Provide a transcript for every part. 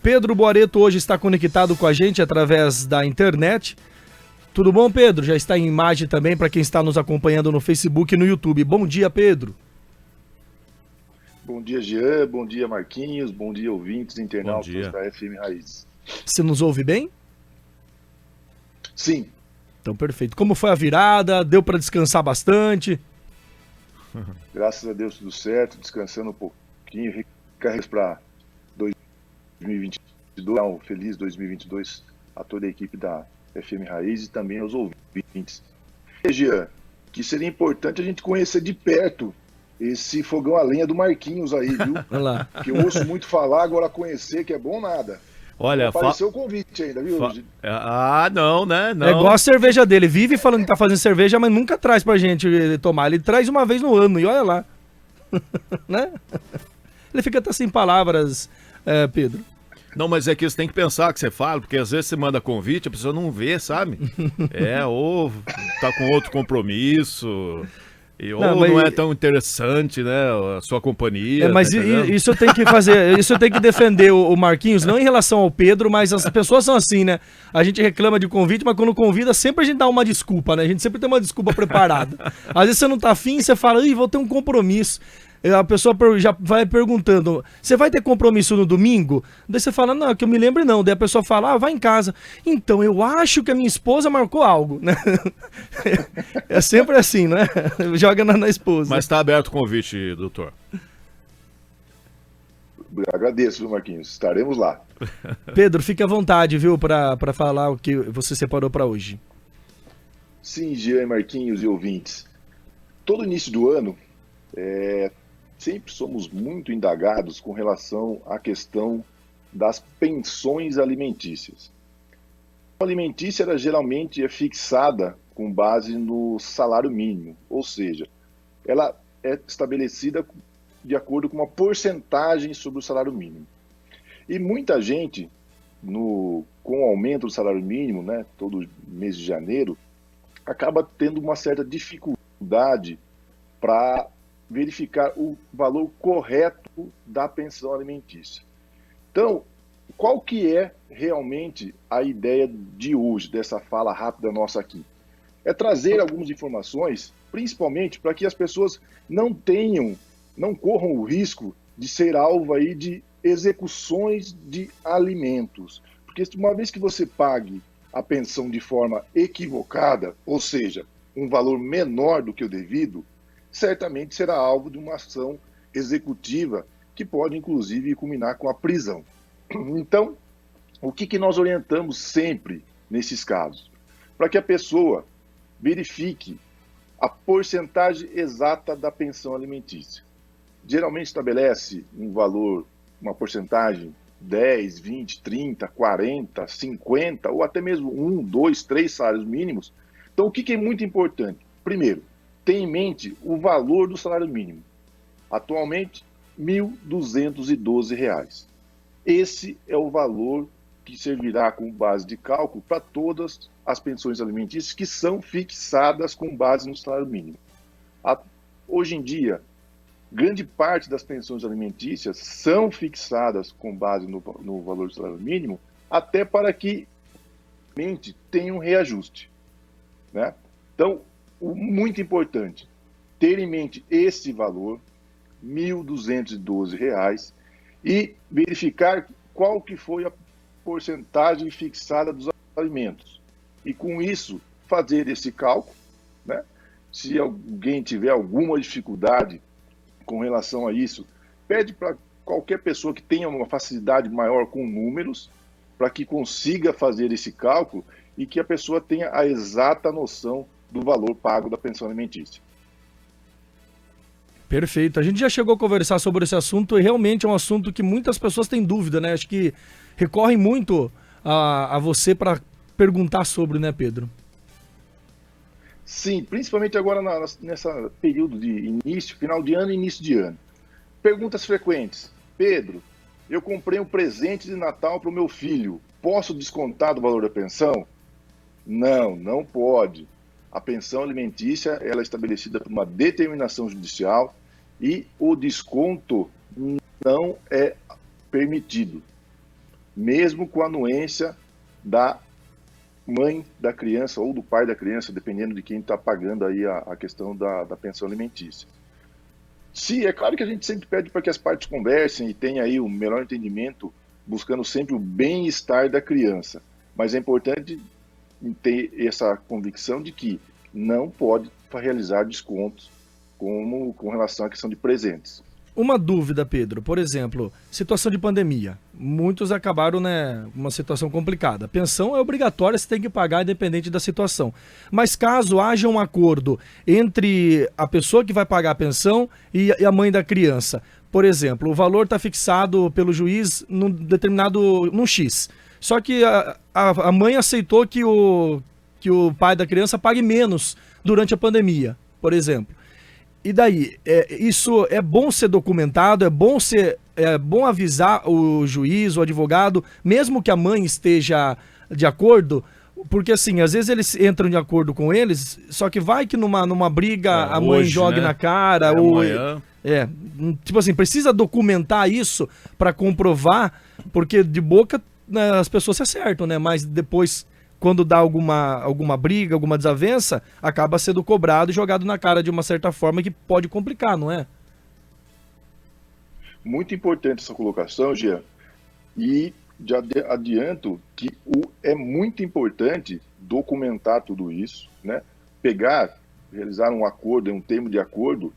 Pedro Boareto hoje está conectado com a gente através da internet. Tudo bom, Pedro? Já está em imagem também para quem está nos acompanhando no Facebook e no YouTube. Bom dia, Pedro. Bom dia, Jean. Bom dia, Marquinhos. Bom dia, ouvintes internautas da FM Raiz. Você nos ouve bem? Sim. Então, perfeito. Como foi a virada? Deu para descansar bastante? Graças a Deus, tudo certo. Descansando um pouquinho. Recarregos para 2022. Um feliz 2022 a toda a equipe da FM Raiz e também aos ouvintes. Jean, que seria importante a gente conhecer de perto esse fogão a lenha do Marquinhos aí, viu? Olá. Que eu ouço muito falar, agora conhecer que é bom nada. Olha, apareceu o convite ainda, viu? Não, né? Não. É igual a cerveja dele. Vive falando que tá fazendo cerveja, mas nunca traz pra gente tomar. Ele traz uma vez no ano e olha lá. Né? Ele fica até sem palavras, Pedro. Não, mas é que você tem que pensar que você fala, porque às vezes você manda convite, a pessoa não vê, sabe? Ou tá com outro compromisso, não é tão interessante, né, a sua companhia. Mas tá isso eu tenho que fazer, isso eu tenho que defender o Marquinhos, não em relação ao Pedro, mas as pessoas são assim, né? A gente reclama de convite, mas quando convida, sempre a gente dá uma desculpa, né? A gente sempre tem uma desculpa preparada. Às vezes você não tá afim, você fala, vou ter um compromisso. A pessoa já vai perguntando, você vai ter compromisso no domingo? Daí você fala, não, que eu me lembre não. Daí a pessoa fala, vai em casa. Então, eu acho que a minha esposa marcou algo, né? É sempre assim, né? Joga na esposa. Mas tá aberto o convite, doutor. Agradeço, viu, Marquinhos? Estaremos lá. Pedro, fique à vontade, viu, para falar o que você separou para hoje. Sim, Jean, Marquinhos e ouvintes. Todo início do ano, sempre somos muito indagados com relação à questão das pensões alimentícias. A alimentícia geralmente é fixada com base no salário mínimo, ou seja, ela é estabelecida de acordo com uma porcentagem sobre o salário mínimo. E muita gente, com o aumento do salário mínimo, né, todo mês de janeiro, acaba tendo uma certa dificuldade para verificar o valor correto da pensão alimentícia. Então, qual que é realmente a ideia de hoje, dessa fala rápida nossa aqui? É trazer algumas informações, principalmente para que as pessoas não corram o risco de ser alvo aí de execuções de alimentos. Porque uma vez que você pague a pensão de forma equivocada, ou seja, um valor menor do que o devido, certamente será alvo de uma ação executiva que pode, inclusive, culminar com a prisão. Então, o que nós orientamos sempre nesses casos? Para que a pessoa verifique a porcentagem exata da pensão alimentícia. Geralmente estabelece um valor, uma porcentagem 10, 20, 30, 40, 50 ou até mesmo 1, 2, 3 salários mínimos. Então, o que é muito importante? Primeiro, tenha em mente o valor do salário mínimo. Atualmente, R$ 1.212. Esse é o valor que servirá como base de cálculo para todas as pensões alimentícias que são fixadas com base no salário mínimo. Hoje em dia, grande parte das pensões alimentícias são fixadas com base no valor do salário mínimo, até para que tenha um reajuste, né? Então, muito importante, ter em mente esse valor, R$ 1.212, e verificar qual que foi a porcentagem fixada dos alimentos. E com isso, fazer esse cálculo, né? Se alguém tiver alguma dificuldade com relação a isso, pede para qualquer pessoa que tenha uma facilidade maior com números, para que consiga fazer esse cálculo e que a pessoa tenha a exata noção do valor pago da pensão alimentícia. Perfeito. A gente já chegou a conversar sobre esse assunto e realmente é um assunto que muitas pessoas têm dúvida, né? Acho que recorrem muito a você para perguntar sobre, né, Pedro? Sim, principalmente agora nessa período de final de ano e início de ano. Perguntas frequentes. Pedro, eu comprei um presente de Natal para o meu filho. Posso descontar do valor da pensão? Não, não pode. A pensão alimentícia ela é estabelecida por uma determinação judicial e o desconto não é permitido. mesmo com a anuência da mãe da criança ou do pai da criança, dependendo de quem está pagando aí a questão da pensão alimentícia. É claro que a gente sempre pede para que as partes conversem e tenham aí o melhor entendimento, buscando sempre o bem-estar da criança. Mas é importante ter essa convicção de que não pode realizar descontos com relação à questão de presentes. Uma dúvida, Pedro, por exemplo, situação de pandemia. Muitos acabaram, uma situação complicada. Pensão é obrigatória, você tem que pagar independente da situação. Mas caso haja um acordo entre a pessoa que vai pagar a pensão e a mãe da criança, por exemplo, o valor está fixado pelo juiz num X. Só que a mãe aceitou que o pai da criança pague menos durante a pandemia, por exemplo. E daí, isso é bom ser documentado, é bom avisar o juiz, o advogado, mesmo que a mãe esteja de acordo, porque assim, às vezes eles entram de acordo com eles, só que vai que numa briga a mãe jogue na cara, tipo assim, precisa documentar isso para comprovar, porque de boca as pessoas se acertam, né? Mas depois, quando dá alguma briga, alguma desavença, acaba sendo cobrado e jogado na cara de uma certa forma que pode complicar, não é? Muito importante essa colocação, Jean. E já adianto que é muito importante documentar tudo isso, né? Realizar um acordo, um termo de acordo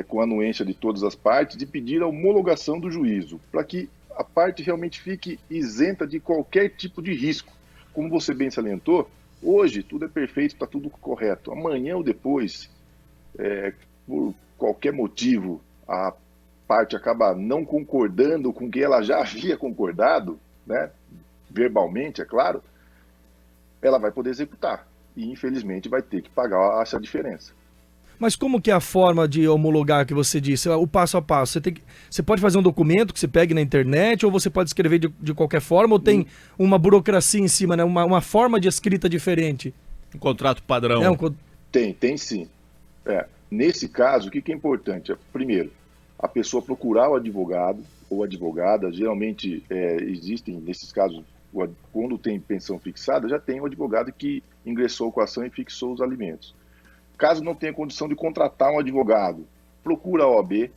com a anuência de todas as partes, de pedir a homologação do juízo, para que a parte realmente fique isenta de qualquer tipo de risco. Como você bem salientou, hoje tudo é perfeito, está tudo correto. Amanhã ou depois, por qualquer motivo, a parte acaba não concordando com o que ela já havia concordado, né? Verbalmente, é claro, ela vai poder executar. E, infelizmente, vai ter que pagar essa diferença. Mas como que é a forma de homologar que você disse? O passo a passo? Você pode fazer um documento que você pegue na internet, ou você pode escrever de qualquer forma, ou tem uma burocracia em cima, né? Uma forma de escrita diferente? Um contrato padrão. Tem sim. Nesse caso, o que é importante? Primeiro, a pessoa procurar o advogado ou advogada. Geralmente existem, nesses casos, quando tem pensão fixada, já tem o advogado que ingressou com a ação e fixou os alimentos. Caso não tenha condição de contratar um advogado, procura a OAB,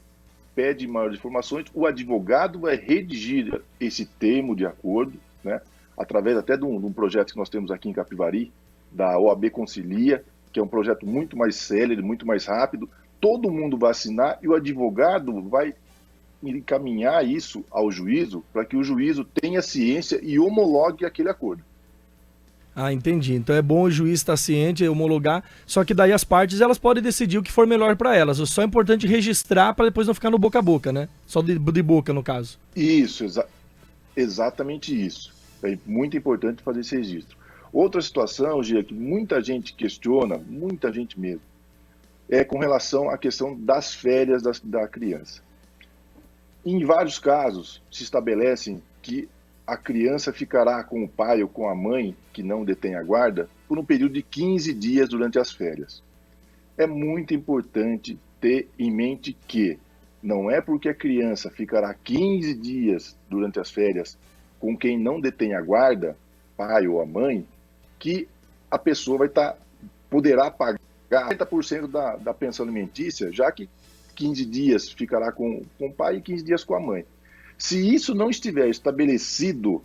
pede maiores informações, o advogado vai redigir esse termo de acordo, né, através até de um projeto que nós temos aqui em Capivari, da OAB Concilia, que é um projeto muito mais célere, muito mais rápido. Todo mundo vai assinar e o advogado vai encaminhar isso ao juízo para que o juízo tenha ciência e homologue aquele acordo. Ah, entendi. Então é bom o juiz estar ciente, homologar, só que daí as partes elas podem decidir o que for melhor para elas. Só é importante registrar para depois não ficar no boca a boca, né? Só de boca, no caso. Isso, exatamente isso. É muito importante fazer esse registro. Outra situação, Gia, que muita gente questiona, muita gente mesmo, é com relação à questão das férias da criança. Em vários casos, se estabelecem que a criança ficará com o pai ou com a mãe, que não detém a guarda, por um período de 15 dias durante as férias. É muito importante ter em mente que não é porque a criança ficará 15 dias durante as férias com quem não detém a guarda, pai ou a mãe, que a pessoa poderá pagar 40% da pensão alimentícia, já que 15 dias ficará com o pai e 15 dias com a mãe. Se isso não estiver estabelecido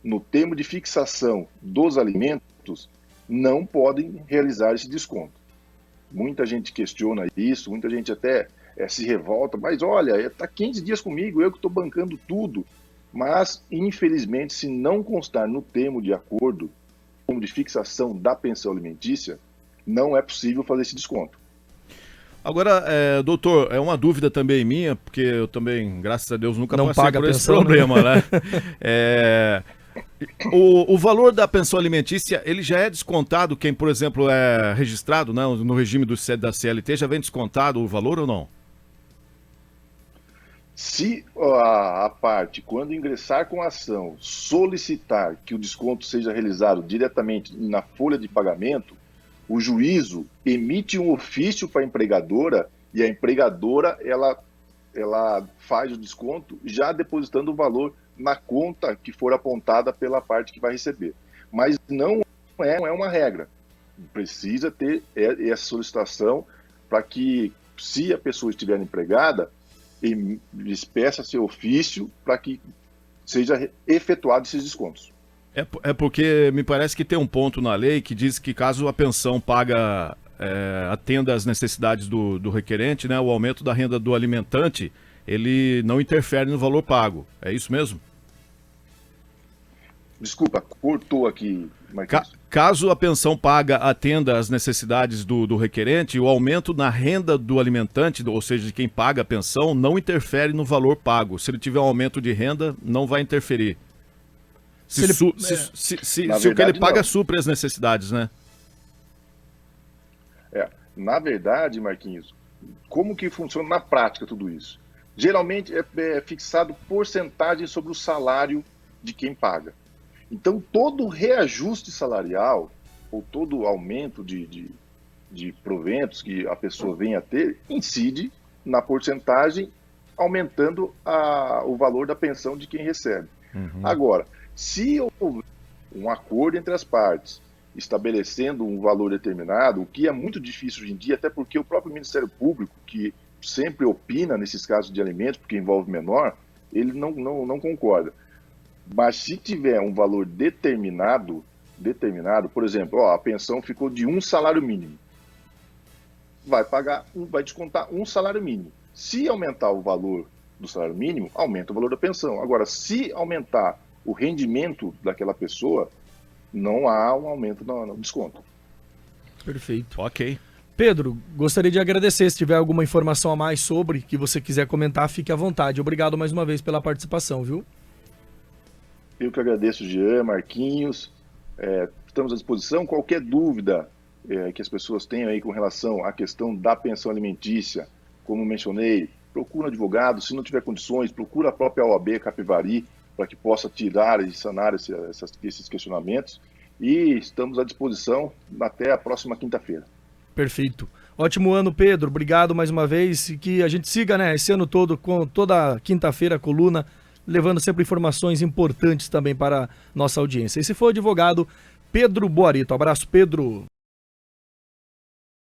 no termo de fixação dos alimentos, não podem realizar esse desconto. Muita gente questiona isso, muita gente até se revolta, mas olha, está 15 dias comigo, eu que estou bancando tudo. Mas, infelizmente, se não constar no termo de acordo, termo de fixação da pensão alimentícia, não é possível fazer esse desconto. Agora, doutor, é uma dúvida também minha, porque eu também, graças a Deus, nunca não passei paga por esse pensão, problema, né? O valor da pensão alimentícia, ele já é descontado, quem, por exemplo, é registrado, né, no regime da CLT, já vem descontado o valor ou não? Se a parte, quando ingressar com a ação, solicitar que o desconto seja realizado diretamente na folha de pagamento, o juízo emite um ofício para a empregadora e a empregadora ela faz o desconto já depositando o valor na conta que for apontada pela parte que vai receber. Mas não é uma regra. Precisa ter essa solicitação para que, se a pessoa estiver empregada, peça seu ofício para que seja efetuado esses descontos. É porque me parece que tem um ponto na lei que diz que caso a pensão paga atenda às necessidades do requerente, né, o aumento da renda do alimentante, ele não interfere no valor pago. É isso mesmo? Desculpa, cortou aqui, Marquinhos. Caso a pensão paga atenda às necessidades do requerente, o aumento na renda do alimentante, ou seja, de quem paga a pensão, não interfere no valor pago. Se ele tiver um aumento de renda, não vai interferir. Se o que ele paga supre as necessidades, né? Na verdade, Marquinhos, como que funciona na prática tudo isso? Geralmente é fixado porcentagem sobre o salário de quem paga. Então, todo reajuste salarial, ou todo aumento de proventos que a pessoa venha a ter, incide na porcentagem, aumentando o valor da pensão de quem recebe. Uhum. Agora, se houver um acordo entre as partes, estabelecendo um valor determinado, o que é muito difícil hoje em dia, até porque o próprio Ministério Público, que sempre opina nesses casos de alimentos, porque envolve menor, ele não concorda. Mas se tiver um valor determinado, por exemplo, a pensão ficou de um salário mínimo, vai descontar um salário mínimo. Se aumentar o valor do salário mínimo, aumenta o valor da pensão. Agora, se aumentar o rendimento daquela pessoa, não há um aumento no desconto. Perfeito. Ok. Pedro, gostaria de agradecer. Se tiver alguma informação a mais sobre, que você quiser comentar, fique à vontade. Obrigado mais uma vez pela participação, viu? Eu que agradeço, Jean, Marquinhos. Estamos à disposição. Qualquer dúvida que as pessoas tenham aí com relação à questão da pensão alimentícia, como mencionei, procura um advogado. Se não tiver condições, procura a própria OAB Capivari, para que possa tirar e sanar esses questionamentos. E estamos à disposição até a próxima quinta-feira. Perfeito. Ótimo ano, Pedro. Obrigado mais uma vez. E que a gente siga, né, esse ano todo, com toda quinta-feira a coluna, levando sempre informações importantes também para a nossa audiência. Esse foi o advogado Pedro Boarito. Abraço, Pedro.